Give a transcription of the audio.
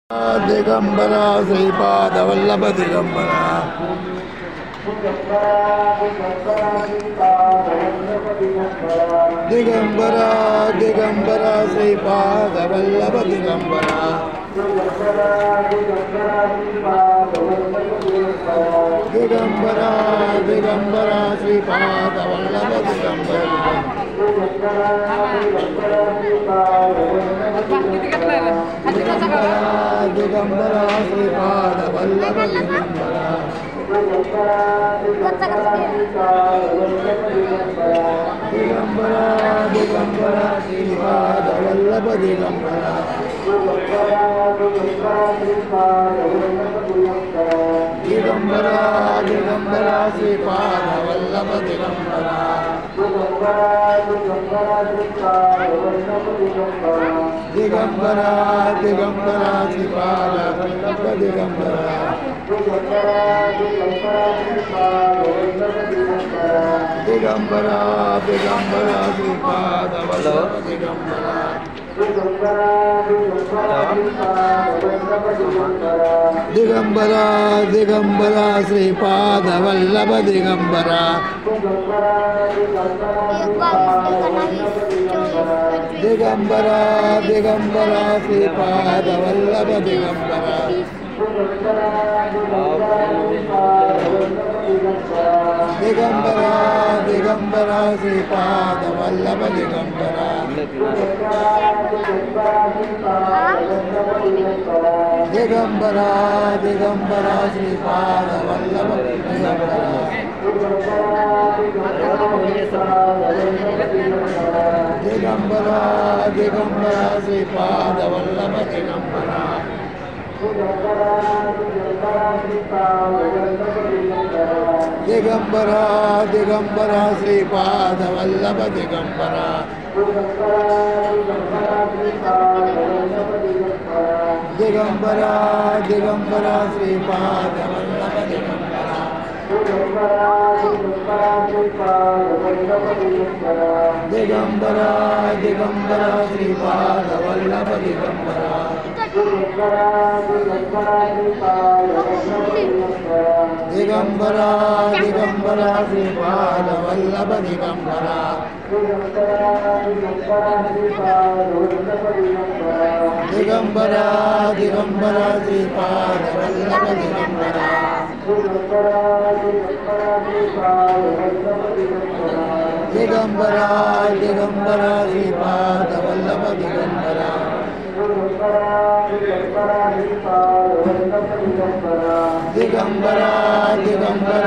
Digambara Shripad Vallabh Digambara Digambara Digambara Shripad Vallabh Digambara Digambara Digambara Shripad Vallabh Digambara Digambara Shripad Vallabh Digambara Digambara Digambara Shripad Vallabh Digambara Digambara Digambara Shripad Vallabh Digambara Digambara Digambara Shripad Vallabh Digambara Digambara Digambara Shripad Vallabh Digambara Digambara Digambara Shripad Vallabh Digambara Digambara Digambara Shripad Vallabh Digambara Digambara Digambara Shripad Vallabh Digambara Digambara Digambara Shripad Vallabh Digambara Digambara Digambara Shripad Vallabh Digambara Digambara Digambara Shripad Vallabh Digambara Digambara Digambara Shripad Vallabh Digambara Digambara Digambara Shripad Vallabh Digambara Digambara Digambara Shripad Vallabh Digambara Digambara Digambara Shripad Vallabh Digambara Digambara Digambara Shripad Vallabh Digambara Digambara Digambara